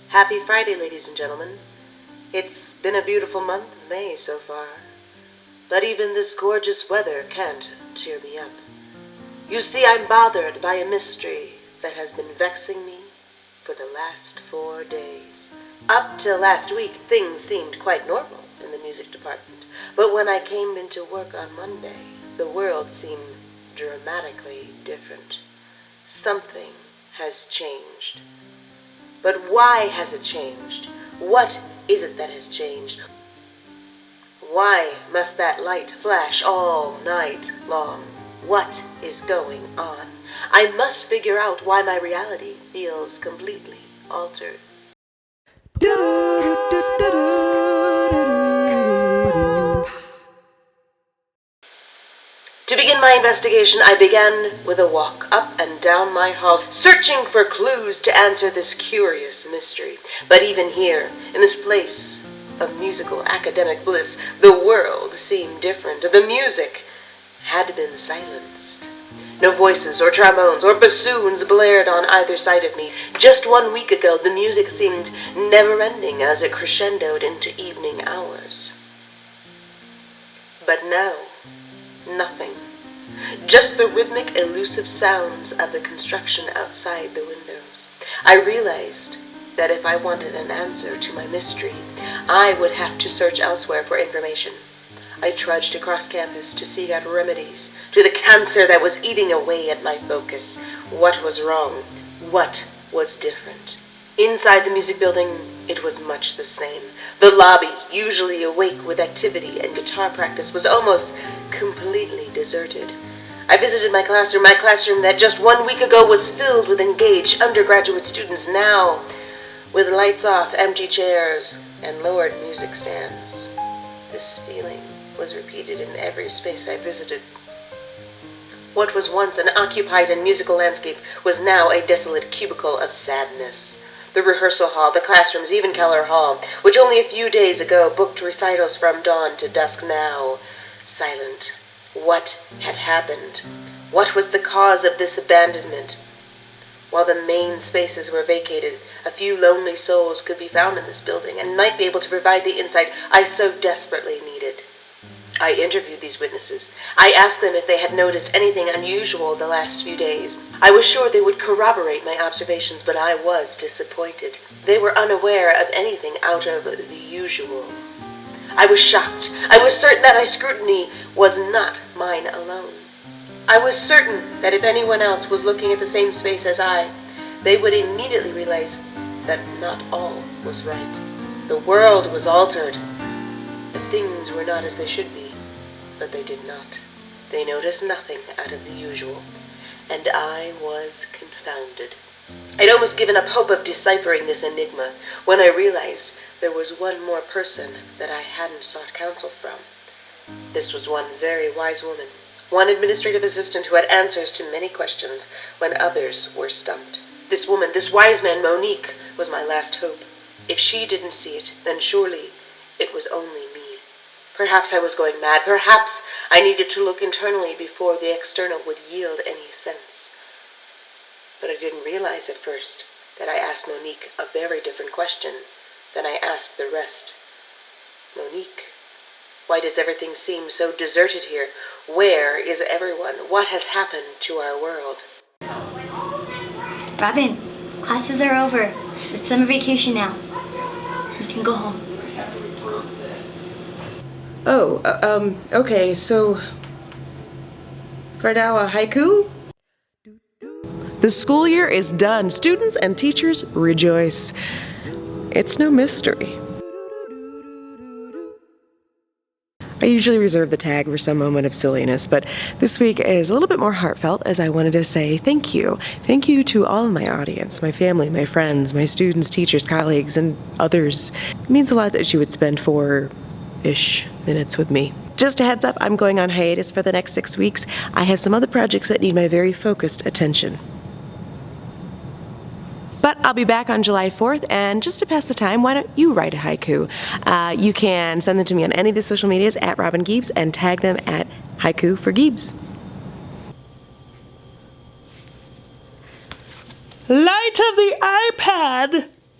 Happy Friday, ladies and gentlemen. It's been a beautiful month of May so far, but even this gorgeous weather can't cheer me up. You see, I'm bothered by a mystery that has been vexing me for the last 4 days. Up till last week, things seemed quite normal in the music department, but when I came into work on Monday, the world seemed dramatically different. Something has changed. But why has it changed? What is it that has changed? Why must that light flash all night long? What is going on? I must figure out why my reality feels completely altered. To begin my investigation, I began with a walk up and down my halls, searching for clues to answer this curious mystery. But even here, in this place of musical academic bliss, the world seemed different. The music had been silenced. No voices or trombones or bassoons blared on either side of me. Just 1 week ago, the music seemed never-ending as it crescendoed into evening hours. But now, nothing. Just the rhythmic, elusive sounds of the construction outside the windows. I realized that if I wanted an answer to my mystery, I would have to search elsewhere for information. I trudged across campus to seek out remedies to the cancer that was eating away at my focus. What was wrong? What was different? Inside the music building, it was much the same. The lobby, usually awake with activity and guitar practice, was almost completely deserted. I visited my classroom that just 1 week ago was filled with engaged undergraduate students, now with lights off, empty chairs, and lowered music stands. This feeling was repeated in every space I visited. What was once an occupied and musical landscape was now a desolate cubicle of sadness. The rehearsal hall, the classrooms, even Keller Hall, which only a few days ago booked recitals from dawn to dusk, now silent. What had happened? What was the cause of this abandonment? While the main spaces were vacated, a few lonely souls could be found in this building and might be able to provide the insight I so desperately needed. I interviewed these witnesses. I asked them if they had noticed anything unusual the last few days. I was sure they would corroborate my observations, but I was disappointed. They were unaware of anything out of the usual. I was shocked. I was certain that my scrutiny was not mine alone. I was certain that if anyone else was looking at the same space as I, they would immediately realize that not all was right. The world was altered. The things were not as they should be, but they did not. They noticed nothing out of the usual, and I was confounded. I'd almost given up hope of deciphering this enigma when I realized there was one more person that I hadn't sought counsel from. This was one very wise woman, one administrative assistant who had answers to many questions when others were stumped. This woman, this wise man, Monique, was my last hope. If she didn't see it, then surely it was only me. Perhaps I was going mad. Perhaps I needed to look internally before the external would yield any sense. But I didn't realize at first that I asked Monique a very different question than I asked the rest. Monique, why does everything seem so deserted here? Where is everyone? What has happened to our world? Robin, classes are over. It's summer vacation now. You can go home. Go. Oh, okay, so for now, a haiku? The school year is done. Students and teachers rejoice. It's no mystery. I usually reserve the tag for some moment of silliness, but this week is a little bit more heartfelt as I wanted to say thank you. Thank you to all of my audience, my family, my friends, my students, teachers, colleagues, and others. It means a lot that you would spend 4-ish minutes with me. Just a heads up, I'm going on hiatus for the next 6 weeks. I have some other projects that need my very focused attention. But I'll be back on July 4th, and just to pass the time, why don't you write a haiku? You can send them to me on any of the social medias at Robin Giebes and tag them at Haiku for Giebes. Light of the iPad!